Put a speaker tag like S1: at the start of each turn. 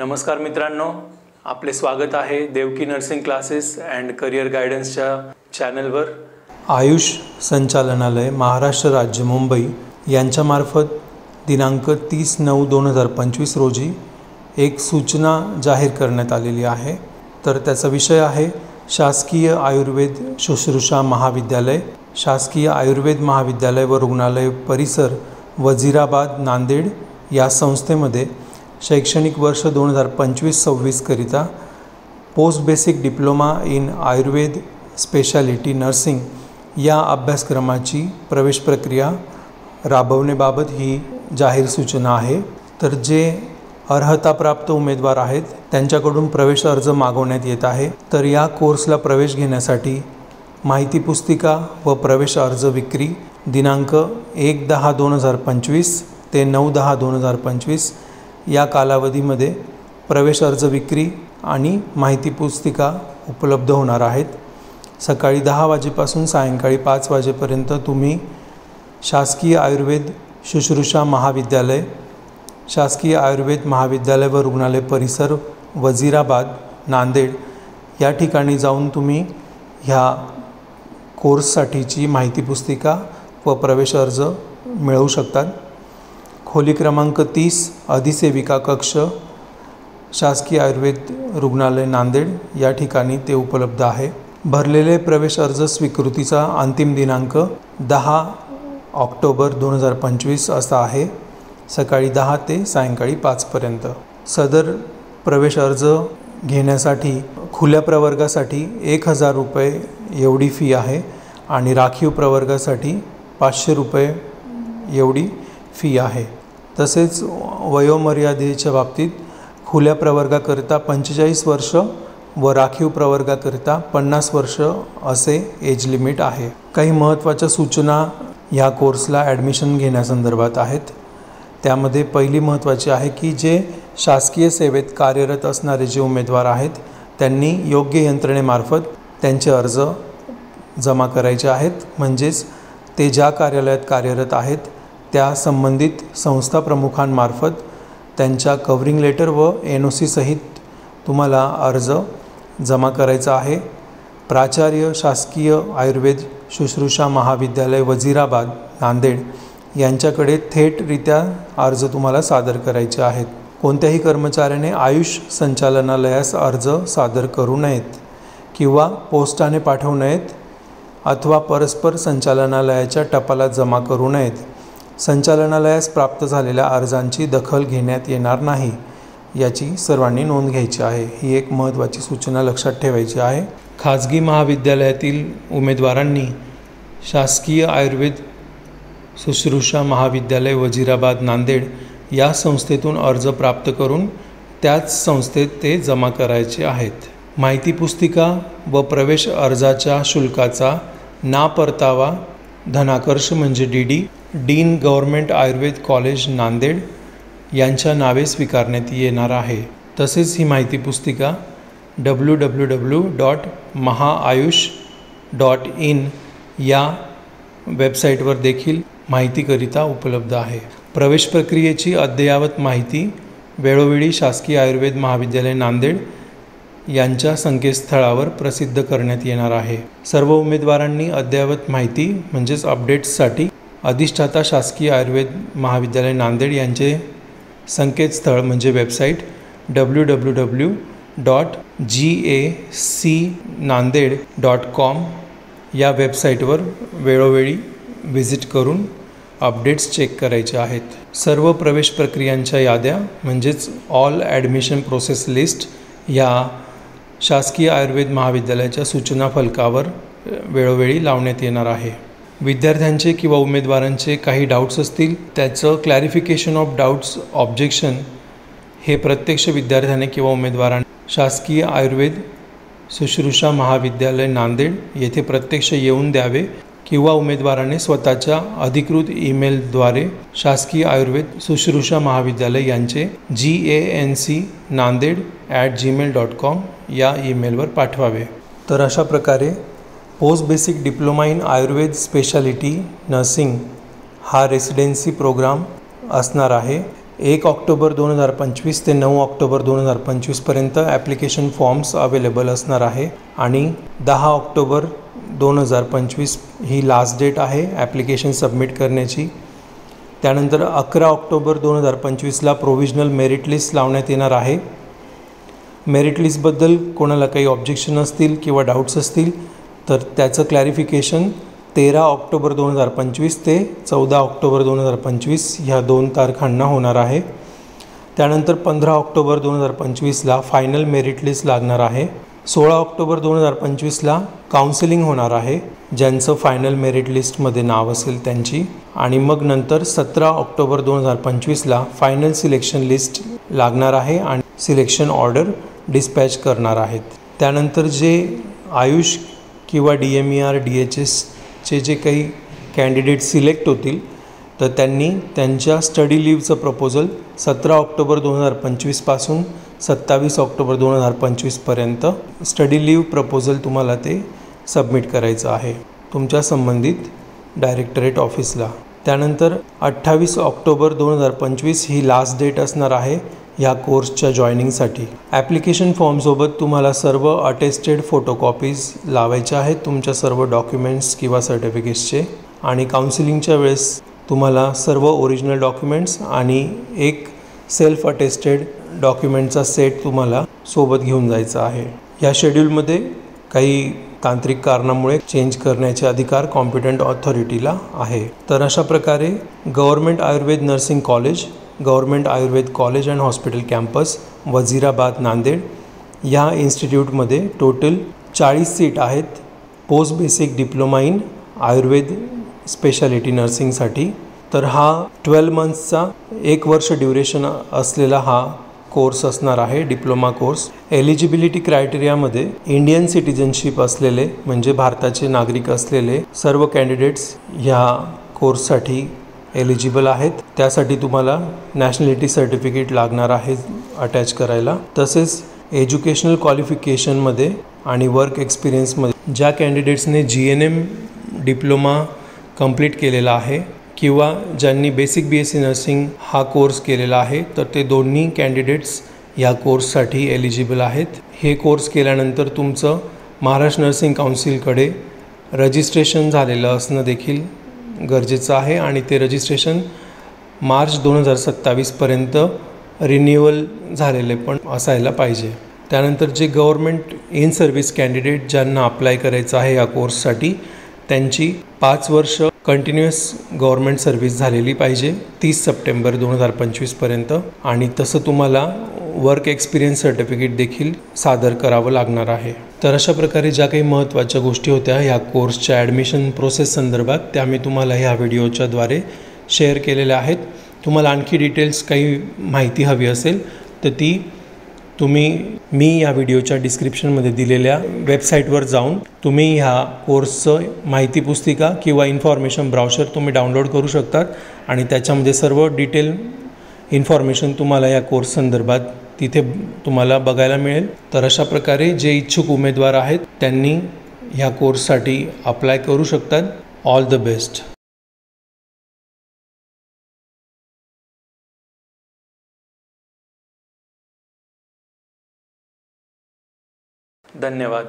S1: नमस्कार मित्रांनो, आपले स्वागत आहे Devaki nursing classes and career गायडन्सच्या चॅनलवर। आयुष संचालनालय महाराष्ट्र राज्य मुंबई यांच्यामार्फत दिनांक 30/9/2025 रोजी एक सूचना जाहीर करण्यात आलेली आहे। तर त्याचा विषय आहे शासकीय आयुर्वेद शुश्रूषा महाविद्यालय, शासकीय आयुर्वेद महाविद्यालय व रुग्णालय परिसर वजीराबाद नांदेड या संस्थेमध्ये शैक्षणिक वर्ष 2025-26 करिता post basic diploma in Ayurveda speciality nursing या अभ्यासक्रमाची प्रवेश प्रक्रिया राबवण्याबाबत ही जाहीर सूचना आहे। तर जे अर्हताप्राप्त उमेदवार आहेत त्यांच्याकडून प्रवेश अर्ज मागवण्यात येत आहे। तर या कोर्सला प्रवेश घेण्यासाठी माहिती पुस्तिका व प्रवेश अर्ज विक्री दिनांक 1/10/2025 ते 9/10/2025 या कालावधीमध्ये प्रवेश अर्ज विक्री आणि माहिती पुस्तिका उपलब्ध होणार आहेत। सकाळी 10 वाजेपासून सायंकाळी 5 वाजेपर्यंत तुम्ही शासकीय आयुर्वेद शुश्रूषा महाविद्यालय, शासकीय आयुर्वेद महाविद्यालय व रुग्णालय परिसर वजीराबाद नांदेड या ठिकाणी जाऊन तुम्ही ह्या कोर्ससाठीची माहिती पुस्तिका व प्रवेश अर्ज मिळवू शकतात। खोली क्रमांक 30 अधिसेविका कक्ष, शासकीय आयुर्वेद रुग्णालय नांदेड या ठिकाणी ते उपलब्ध आहे। भरलेले प्रवेश अर्ज स्वीकृतीचा अंतिम दिनांक 10 ऑक्टोबर 2025 असा आहे, सकाळी 10 ते सायंकाळी 5 पर्यंत। सदर प्रवेश अर्ज घेण्यासाठी खुल्या प्रवर्गासाठी 1000 रुपये एवढी फी आहे आणि राखीव प्रवर्गासाठी 500 रुपये एवढी फी आहे। तसेच वयोमर्यादेच्या बाबतीत खुल्या प्रवर्गाकरिता 45 वर्ष व राखीव प्रवर्गाकरिता 50 वर्ष असे एज लिमिट आहे। काही महत्त्वाच्या सूचना ह्या कोर्सला ॲडमिशन घेण्यासंदर्भात आहेत। त्यामध्ये पहिली महत्त्वाची आहे की जे शासकीय सेवेत कार्यरत असणारे जे उमेदवार आहेत त्यांनी योग्य यंत्रणेमार्फत त्यांचे अर्ज जमा करायचे आहेत। म्हणजेच ते ज्या कार्यालयात कार्यरत आहेत त्या संबंधित संस्था प्रमुखांमार्फत त्यांच्या कव्हरिंग लेटर व NOC सहित तुम्हाला अर्ज जमा करायचा आहे। प्राचार्य शासकीय आयुर्वेद शुश्रूषा महाविद्यालय वजीराबाद नांदेड यांच्याकडे थेटरित्या अर्ज तुम्हाला सादर करायचे आहेत। कोणत्याही कर्मचाऱ्याने आयुष संचालनालयास अर्ज सादर करू नयेत किंवा पोस्टाने पाठवू नयेत अथवा परस्पर संचालनालयाच्या टपालात जमा करू नयेत। संचालनालयास प्राप्त झालेल्या अर्जांची दखल घेण्यात येणार नाही याची सर्वांनी नोंद घ्यायची आहे। ही एक महत्त्वाची सूचना लक्षात ठेवायची आहे। खाजगी महाविद्यालयातील उमेदवारांनी शासकीय आयुर्वेद शुश्रूषा महाविद्यालय वजीराबाद नांदेड या संस्थेतून अर्ज प्राप्त करून त्याच संस्थेत ते जमा करायचे आहेत। माहिती पुस्तिका व प्रवेश अर्जाच्या शुल्काचा ना परतावा धनाकर्ष म्हणजे DD dean government Ayurveda college Nanded यांच्या नावे स्वीकारण्यात येणार आहे। तसेच ही माहिती पुस्तिका www.mahaayush.in या वेबसाईटवर देखील माहितीकरिता उपलब्ध आहे। प्रवेश प्रक्रियेची अद्ययावत माहिती वेळोवेळी शासकीय आयुर्वेद महाविद्यालय नांदेड यांच्या संकेतस्थळावर प्रसिद्ध करण्यात येणार आहे। सर्व उमेदवारांनी अद्ययावत माहिती म्हणजेच अपडेट्ससाठी अधिष्ठाता शासकीय आयुर्वेद महाविद्यालय नांदेड यांचे संकेतस्थळ म्हणजे वेबसाईट www.gacnanded.com या वेबसाईटवर वेळोवेळी व्हिजिट करून अपडेट्स चेक करायचे आहेत। सर्व प्रवेश प्रक्रियांच्या याद्या म्हणजेच ऑल ॲडमिशन प्रोसेस लिस्ट या शासकीय आयुर्वेद महाविद्यालयाच्या सूचना फलकावर वेळोवेळी लावण्यात येणार आहे। विद्यार्थ्यांचे किंवा उमेदवारांचे काही डाऊट्स असतील त्याचं क्लॅरिफिकेशन ऑफ डाऊट्स ऑब्जेक्शन हे प्रत्यक्ष विद्यार्थ्याने किंवा उमेदवाराने शासकीय आयुर्वेद शुश्रूषा महाविद्यालय नांदेड येथे प्रत्यक्ष येऊन द्यावे किंवा उमेदवाराने स्वतःच्या अधिकृत ईमेलद्वारे शासकीय आयुर्वेद शुश्रूषा महाविद्यालय यांचे GANC-nanded@gmail.com या ईमेलवर पाठवावे। तर अशा प्रकारे post basic diploma in Ayurveda speciality nursing हा रेसिडेन्सी प्रोग्राम असणार आहे। 1 ऑक्टोबर 2025 ते 9 ऑक्टोबर 2025पर्यंत ॲप्लिकेशन फॉर्म्स अवेलेबल असणार आहे आणि 10 ऑक्टोबर 2025 ही लास्ट डेट आहे ॲप्लिकेशन सबमिट करण्याची. त्यानंतर 11 ऑक्टोबर 2025ला प्रोव्हिजनल मेरिट लिस्ट लावण्यात येणार आहे. मेरिट लिस्टबद्दल कोणाला काही ऑब्जेक्शन असतील किंवा डाऊट्स असतील तर त्याचं क्लॅरिफिकेशन 13 ऑक्टोबर 2025 ते 14 ऑक्टोबर 2025 ह्या 2 तारखांना होणार आहे. त्यानंतर 15 ऑक्टोबर 2025ला फायनल मेरिट लिस्ट लागणार आहे. 16 ऑक्टोबर 2025ला काउन्सिलिंग होणार आहे ज्यांचं फायनल मेरिट लिस्टमध्ये नाव असेल त्यांची. आणि मग नंतर 17 ऑक्टोबर 2025ला फायनल सिलेक्शन लिस्ट लागणार आहे आणि सिलेक्शन ऑर्डर डिस्पॅच करणार आहेत. त्यानंतर जे आयुष किंवा DMER DHSचे जे काही कॅन्डिडेट सिलेक्ट होतील तर त्यांनी त्यांच्या स्टडी लीवचं प्रपोजल 17 ऑक्टोबर 2025पासून 27 ऑक्टोबर 2025पर्यंत स्टडी लीव प्रपोजल तुम्हाला ते सबमिट करायचं आहे तुमच्या संबंधित डायरेक्टरेट ऑफिसला. त्यानंतर 28 ऑक्टोबर 2025 ही लास्ट डेट असणार आहे ह्या कोर्सच्या जॉईनिंगसाठी. ॲप्लिकेशन फॉर्मसोबत तुम्हाला सर्व अटेस्टेड फोटोकॉपीज लावायच्या आहेत तुमच्या सर्व डॉक्युमेंट्स किंवा सर्टिफिकेट्सचे. आणि काउन्सिलिंगच्या वेळेस तुम्हाला सर्व ओरिजिनल डॉक्युमेंट्स आणि एक सेल्फ अटेस्टेड डॉक्युमेंटचा सेट तुम्हाला सोबत घेऊन जायचा आहे. या शेड्यूलमध्ये काही तांत्रिक कारणामुळे चेंज करण्याचे अधिकार कॉम्पिटंट ऑथॉरिटीला आहे. तर अशा प्रकारे government Ayurveda nursing college, government Ayurveda college and hospital campus Wazirabad Nanded या इन्स्टिट्यूटमध्ये टोटल 40 सीट आहेत post basic diploma in Ayurveda speciality नर्सिंगसाठी. तर हा 12 मंथ्सचा 1 वर्ष ड्युरेशन असलेला हा कोर्स असणार आहे डिप्लोमा कोर्स. एलिजिबिलिटी क्रायटेरियामध्ये इंडियन सिटिझनशिप असलेले म्हणजे भारताचे नागरिक असलेले सर्व कॅन्डिडेट्स ह्या कोर्ससाठी एलिजिबल आहेत. त्यासाठी तुम्हाला नॅशनॅलिटी सर्टिफिकेट लागणार आहे अटॅच करायला. तसेच एज्युकेशनल क्वालिफिकेशनमध्ये आणि वर्क एक्सपिरियन्समध्ये ज्या कॅन्डिडेट्सने GNM डिप्लोमा कंप्लीट केलेला आहे किंवा ज्यांनी बेसिक BSc नर्सिंग हा कोर्स केलेला आहे तर ते दोन्ही कॅन्डिडेट्स या कोर्ससाठी एलिजिबल आहेत. हे कोर्स केल्यानंतर तुमचं महाराष्ट्र नर्सिंग काउन्सिलकडे रजिस्ट्रेशन झालेलं असणं देखील गरजेचं आहे आणि ते रजिस्ट्रेशन मार्च 2027पर्यंत रिन्युअल झालेले पण असायला पाहिजे. त्यानंतर जे गव्हर्मेंट इन सर्व्हिस कॅन्डिडेट ज्यांना अप्लाय करायचं आहे या कोर्ससाठी त्यांची 5 वर्ष कंटिन्युअस गव्हर्मेंट सर्व्हिस झालेली पाहिजे 30 सप्टेंबर 2025पर्यंत. आणि तसं तुम्हाला वर्क एक्सपिरियन्स सर्टिफिकेट देखील सादर करावं लागणार आहे. तर अशा प्रकारे ज्या काही महत्त्वाच्या गोष्टी होत्या ह्या कोर्सच्या ॲडमिशन प्रोसेस संदर्भात त्या मी तुम्हाला ह्या व्हिडिओच्याद्वारे शेअर केलेल्या आहेत. तुम्हाला आणखी डिटेल्स काही माहिती हवी असेल तर ती मी या व्हिडिओच्या डिस्क्रिप्शनमध्ये दिलेल्या वेबसाईटवर जाऊन तुम्ही ह्या कोर्सचं माहिती पुस्तिका किंवा इन्फॉर्मेशन ब्राउचर तुम्ही डाउनलोड करू शकतात आणि त्याच्यामध्ये सर्व डिटेल इन्फॉर्मेशन तुम्हाला या कोर्स संदर्भात तिथे तुम्हाला बघायला मिळेल. तर अशा प्रकारे जे इच्छुक उमेदवार आहेत त्यांनी ह्या कोर्ससाठी अप्लाय करू शकतात. All the best. धन्यवाद.